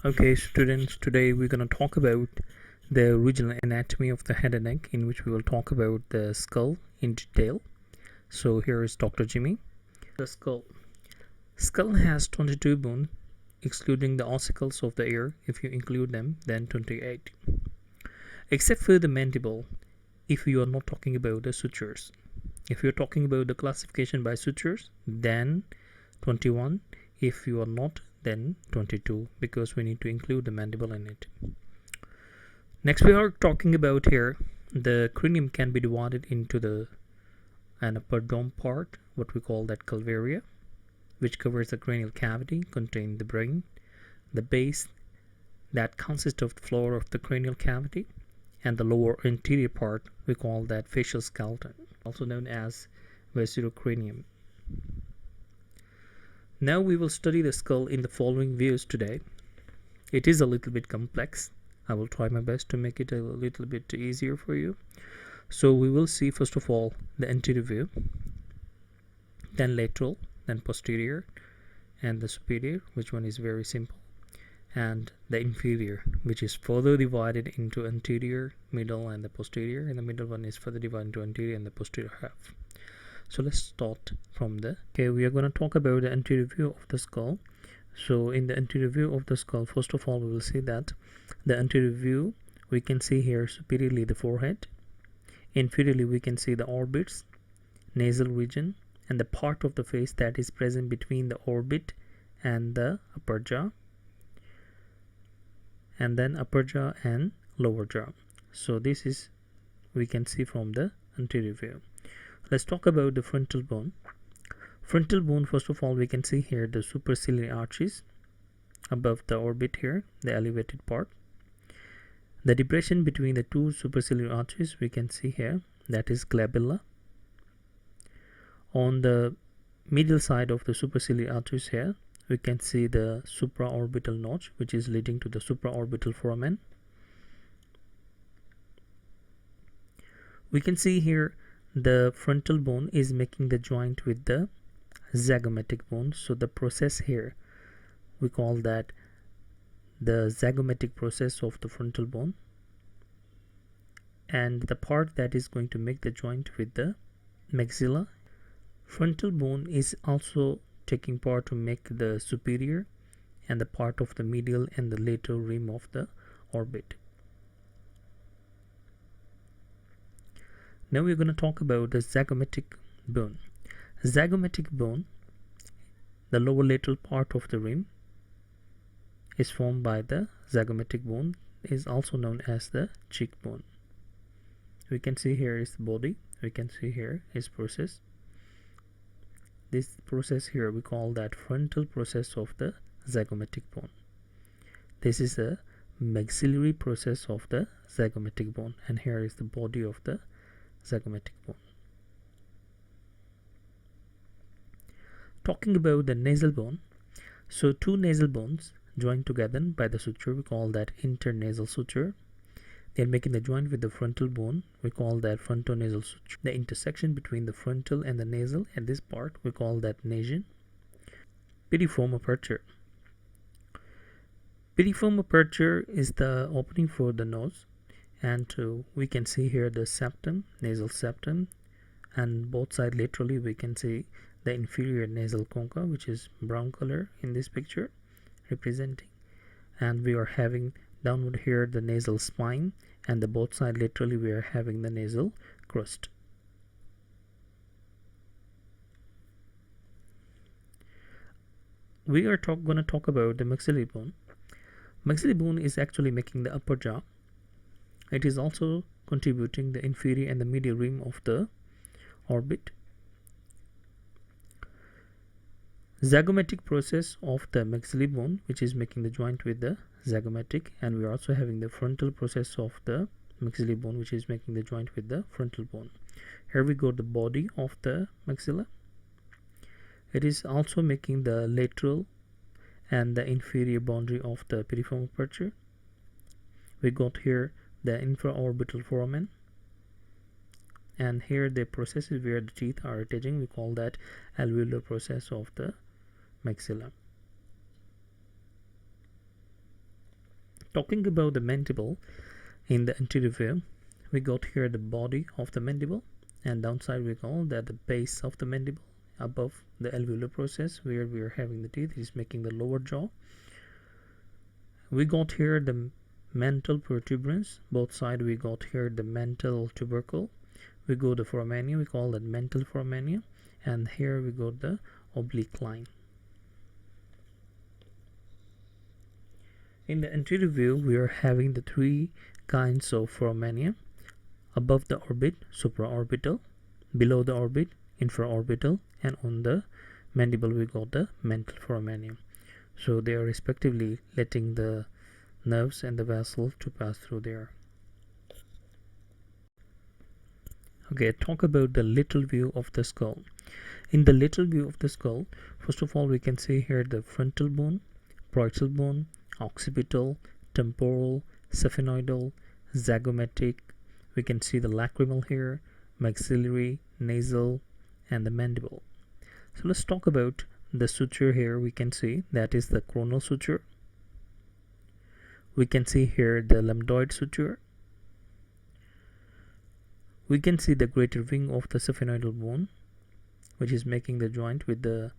Okay, students, today we're going to talk about the original anatomy of the head and neck, in which we will talk about the skull in detail. So here is Dr. Jimmy. The skull. Skull has 22 bones, excluding the ossicles of the ear. If you include them, then 28. Except for the mandible, if you are not talking about the sutures. If you're talking about the classification by sutures, then 21. If you are not, then 22, because we need to include the mandible in it. Next, we are talking about here the cranium can be divided into an upper dome part, what we call that calvaria, which covers the cranial cavity, contain the brain, the base that consists of the floor of the cranial cavity, and the lower anterior part we call that facial skeleton, also known as viscerocranium. Now we will study the skull in the following views today. It is a little bit complex. I will try my best to make it a little bit easier for you. So we will see first of all the anterior view, then lateral, then posterior, and the superior, which one is very simple, and the inferior, which is further divided into anterior, middle, and the posterior, and the middle one is further divided into anterior and the posterior half. So let's start from we are going to talk about the anterior view of the skull. So in the anterior view of the skull, first of all, we will see that the anterior view, we can see here superiorly the forehead, inferiorly we can see the orbits, nasal region, and the part of the face that is present between the orbit and the upper jaw, and then upper jaw and lower jaw. So this is we can see from the anterior view. Let's talk about the frontal bone. Frontal bone, first of all, we can see here the superciliary arches above the orbit here, the elevated part. The depression between the two superciliary arches we can see here, that is glabella. On the medial side of the superciliary arches here, we can see the supraorbital notch, which is leading to the supraorbital foramen. We can see here the frontal bone is making the joint with the zygomatic bone. So the process here, we call that the zygomatic process of the frontal bone, and the part that is going to make the joint with the maxilla. Frontal bone is also taking part to make the superior and the part of the medial and the lateral rim of the orbit. Now we're going to talk about the zygomatic bone. Zygomatic bone, the lower lateral part of the rim, is formed by the zygomatic bone, is also known as the cheekbone. We can see here is the body, we can see here is process. This process here we call that frontal process of the zygomatic bone. This is the maxillary process of the zygomatic bone, and here is the body of the zygomatic bone. Talking about the nasal bone, so two nasal bones joined together by the suture, we call that internasal suture. They are making the joint with the frontal bone, we call that frontonasal suture. The intersection between the frontal and the nasal at this part, we call that nasion. Piriform aperture. Piriform aperture is the opening for the nose, and we can see here the septum, nasal septum, and both sides laterally we can see the inferior nasal concha, which is brown color in this picture representing, and we are having downward here the nasal spine, and the both sides laterally we are having the nasal crust. We are going to talk about the maxillary bone. Maxillary bone is actually making the upper jaw. It is also contributing the inferior and the medial rim of the orbit. Zygomatic process of the maxillary bone, which is making the joint with the zygomatic, and we are also having the frontal process of the maxillary bone, which is making the joint with the frontal bone. Here we got the body of the maxilla. It is also making the lateral and the inferior boundary of the piriform aperture. We got here the infraorbital foramen, and here the process is where the teeth are attaching, we call that alveolar process of the maxilla. Talking about the mandible in the anterior view, we got here the body of the mandible, and downside we call that the base of the mandible above the alveolar process where we are having the teeth is making the lower jaw. We got here the mental protuberance, both sides we got here the mental tubercle. We go the foramina, we call that mental foramina, and here we got the oblique line. In the anterior view, we are having the three kinds of foramina: above the orbit, supraorbital; below the orbit, infraorbital; and on the mandible we got the mental foramina. So they are respectively letting the nerves and the vessel to pass through there. Okay, talk about the lateral view of the skull. In the lateral view of the skull, first of all we can see here the frontal bone, parietal bone, occipital, temporal, sphenoidal, zygomatic. We can see the lacrimal here, maxillary, nasal, and the mandible. So let's talk about the suture here. We can see that is the coronal suture. We can see here the lambdoid suture. We can see the greater wing of the sphenoidal bone, which is making the joint with the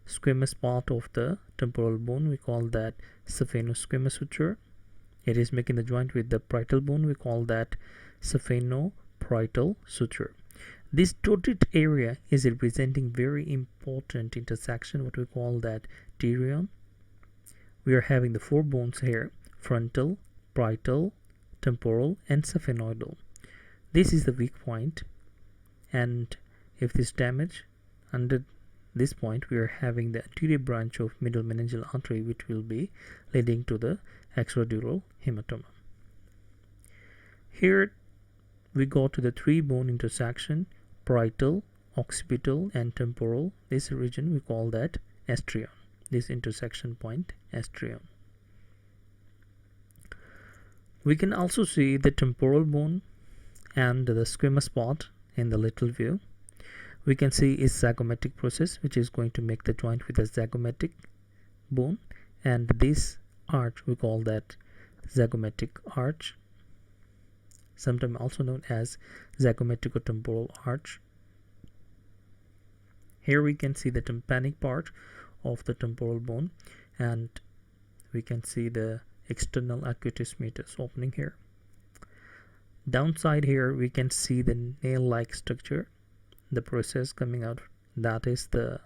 squamous part of the temporal bone. We call that saphenosquamous suture. It is making the joint with the parietal bone. We call that saphenoparietal suture. This dotted area is representing very important intersection, what we call that pterion. We are having the four bones here: frontal, parietal, temporal, and sphenoidal. This is the weak point, and if this damage under this point, we are having the anterior branch of middle meningeal artery, which will be leading to the extradural hematoma. Here we go to the three bone intersection: parietal, occipital, and temporal. This region we call that astrium. This intersection point, astrium. We can also see the temporal bone and the squamous part in the lateral view. We can see is zygomatic process, which is going to make the joint with a zygomatic bone, and this arch we call that zygomatic arch, sometimes also known as zygomatic-temporal arch. Here we can see the tympanic part of the temporal bone, and we can see the external acutus meatus opening here. Downside here we can see the nail-like structure, the process coming out, that is the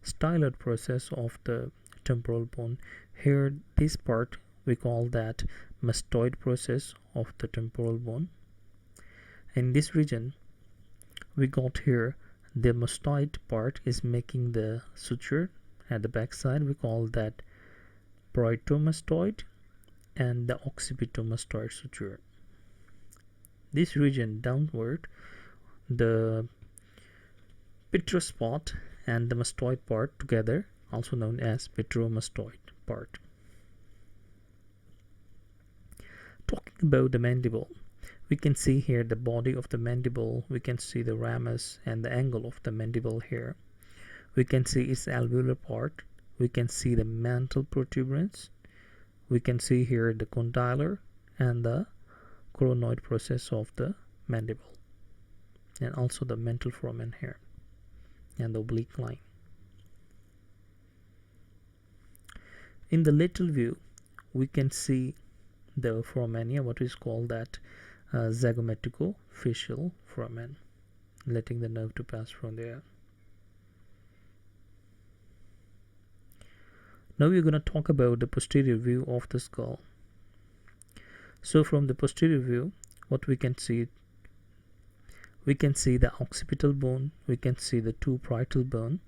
styloid process of the temporal bone. Here this part we call that mastoid process of the temporal bone. In this region we got here the mastoid part is making the suture at the back side. We call that parieto-mastoid and the occipito-mastoid suture. This region downward, the petrous part and the mastoid part together, also known as petromastoid part. Talking about the mandible, we can see here the body of the mandible. We can see the ramus and the angle of the mandible here. We can see its alveolar part. We can see the mantle protuberance. We can see here the condylar and the coronoid process of the mandible, and also the mental foramen here and the oblique line. In the lateral view we can see the foramina, what is called that zygomatico-facial foramen, letting the nerve to pass from there. Now we're going to talk about the posterior view of the skull. So from the posterior view, what we can see the occipital bone, we can see the two parietal bone,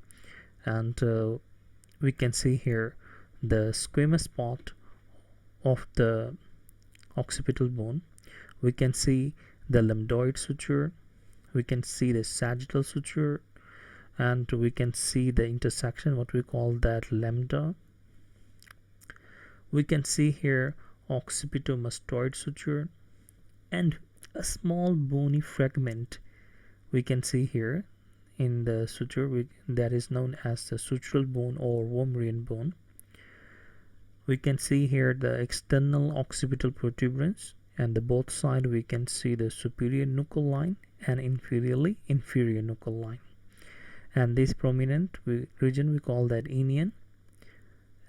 and we can see here the squamous part of the occipital bone. We can see the lambdoid suture, we can see the sagittal suture, and we can see the intersection, what we call that lambda. We can see here occipito-mastoid suture, and a small bony fragment we can see here in the suture that is known as the sutural bone or Wormerian bone. we can see here the external occipital protuberance, and the both side we can see the superior nuchal line and inferior nuchal line. And this prominent region we call that inion,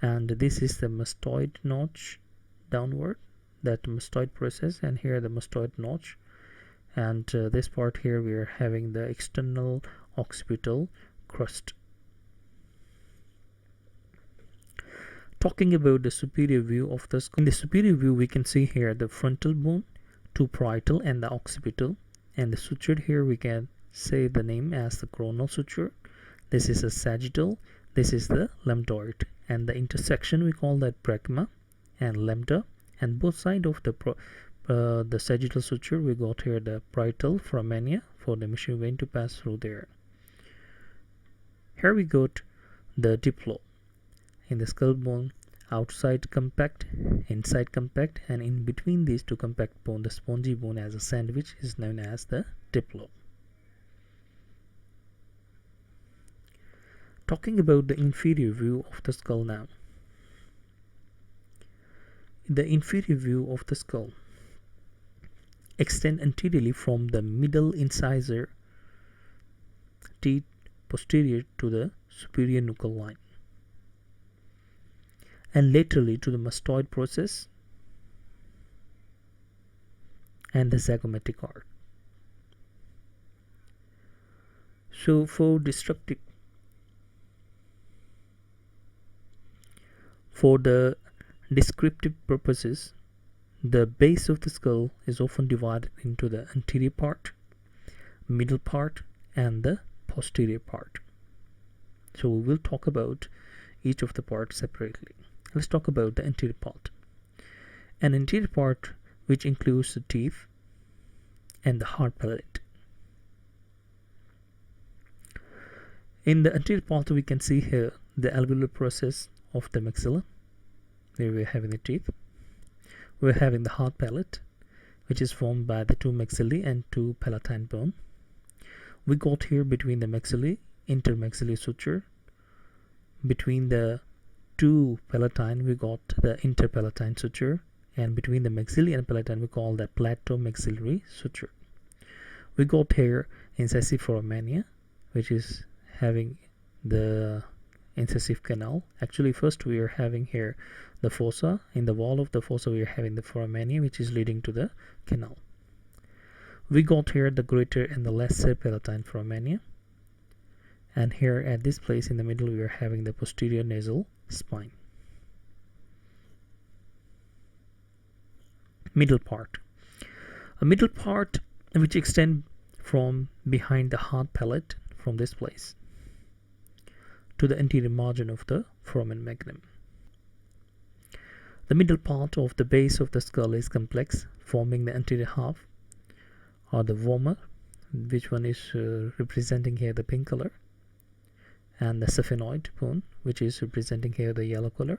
and this is the mastoid notch downward, that mastoid process, and here the mastoid notch, and this part here we are having the external occipital crust. Talking about the superior view of the skull, in the superior view we can see here the frontal bone, two parietal and the occipital, and the suture here we can say the name as the coronal suture. This is a sagittal, this is the lambdoid, and the intersection we call that brecma and lambda, and both sides of the sagittal suture we got here the parietal foramina for the mission vein to pass through there. Here we got the diplo. In the skull bone, outside compact, inside compact, and in between these two compact bone, the spongy bone as a sandwich is known as the diplo. Talking about the inferior view of the skull now. The inferior view of the skull extends anteriorly from the middle incisor teeth posterior to the superior nuchal line, and laterally to the mastoid process and the zygomatic arc. So for the descriptive purposes, the base of the skull is often divided into the anterior part, middle part, and the posterior part. So we will talk about each of the parts separately. Let's talk about the anterior part. An anterior part which includes the teeth and the hard palate. In the anterior part we can see here the alveolar process of the maxilla. There we're having the teeth. We're having the hard palate, which is formed by the two maxillae and two palatine bone. We got here between the maxillae intermaxillary suture. Between the two palatine we got the interpalatine suture, and between the maxillae and palatine we call that plateau maxillary suture. We got here incisive foramina, which is having the incisive canal. Actually first we are having here the fossa. In the wall of the fossa we are having the foramina, which is leading to the canal. We got here the greater and the lesser palatine foramina, and here at this place in the middle we are having the posterior nasal spine. Middle part. A middle part which extends from behind the hard palate from this place to the anterior margin of the foramen magnum. The middle part of the base of the skull is complex, forming the anterior half, or the vomer, which one is representing here the pink color, and the sphenoid bone, which is representing here the yellow color.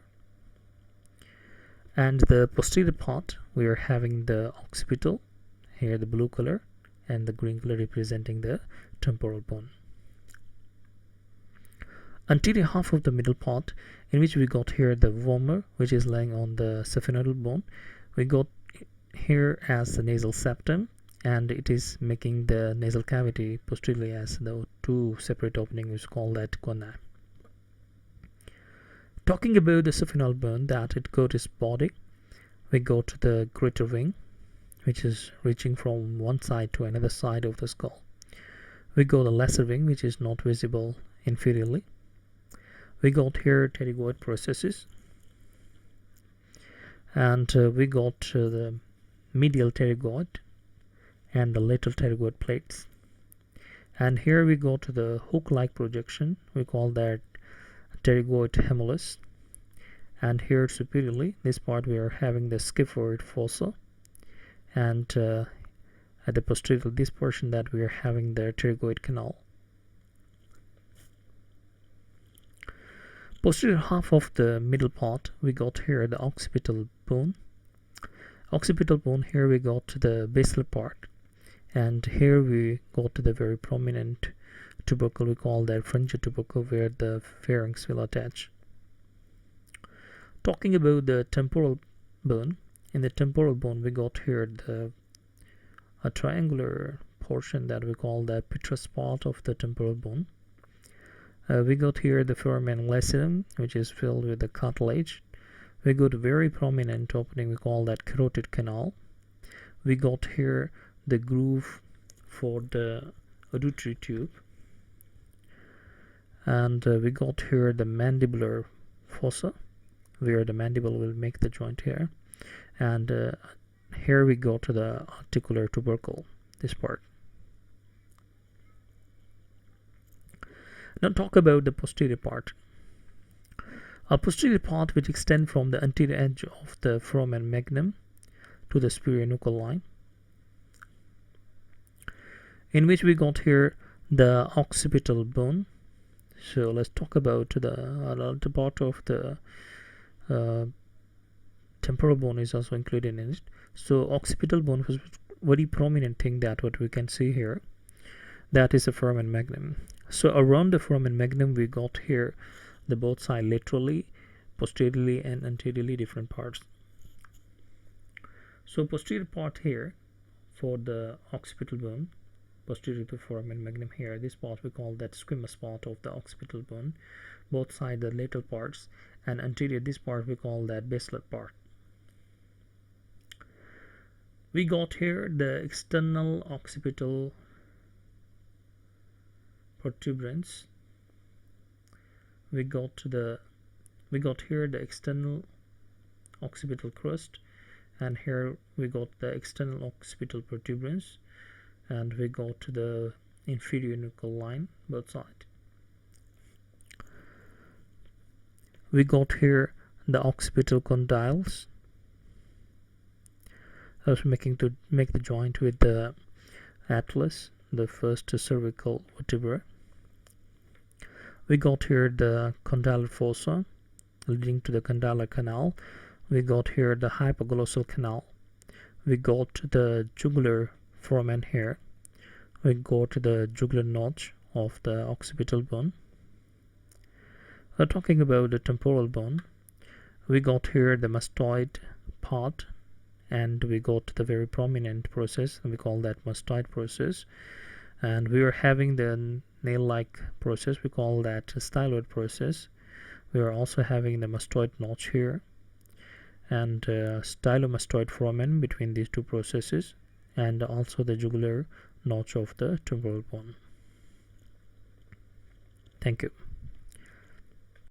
And the posterior part we are having the occipital, here the blue color, and the green color representing the temporal bone. Anterior half of the middle part, in which we got here the vomer, which is lying on the sphenoidal bone. We got here as the nasal septum, and it is making the nasal cavity posteriorly as the two separate openings, which call that cona. Talking about the sphenoidal bone, that it got its body, we go to the greater wing, which is reaching from one side to another side of the skull. We go the lesser wing, which is not visible inferiorly. We got here pterygoid processes, and we got the medial pterygoid and the lateral pterygoid plates. And here we go to the hook-like projection, we call that pterygoid humulus. And here superiorly, this part we are having the scaphoid fossa, and at the posterior this portion that we are having the pterygoid canal. Posterior half of the middle part we got here the occipital bone. Occipital bone, here we got the basal part, and here we got to the very prominent tubercle, we call that frontal tubercle, where the pharynx will attach. Talking about the temporal bone, in the temporal bone we got here a triangular portion that we call the petrous part of the temporal bone. We got here the foramen lacidum, which is filled with the cartilage. We got a very prominent opening, we call that carotid canal. We got here the groove for the auditory tube, and we got here the mandibular fossa, where the mandible will make the joint here, and here we go to the articular tubercle, this part. Now talk about the posterior part. A posterior part which extends from the anterior edge of the foramen magnum to the superior nuchal line, in which we got here the occipital bone. So let's talk about the part of the temporal bone is also included in it. So occipital bone was very prominent thing that what we can see here. That is the foramen magnum. So around the foramen magnum we got here the both side laterally, posteriorly and anteriorly different parts. So posterior part here for the occipital bone, posterior to foramen magnum here, this part we call that squamous part of the occipital bone, both side the lateral parts, and anterior this part we call that basilar part. We got here the external occipital protuberance. We got here the external occipital crust, and here we got the external occipital protuberance, and we got to the inferior nuchal line both sides. We got here the occipital condyles, also make the joint with the atlas, the first cervical vertebra. We got here the condylar fossa leading to the condylar canal. We got here the hypoglossal canal. We got the jugular foramen here. We go to the jugular notch of the occipital bone. Talking about the temporal bone, we got here the mastoid part, and we got the very prominent process, and we call that mastoid process. And we are having the nail-like process, we call that styloid process. We are also having the mastoid notch here, and stylomastoid foramen between these two processes, and also the jugular notch of the temporal bone. Thank you.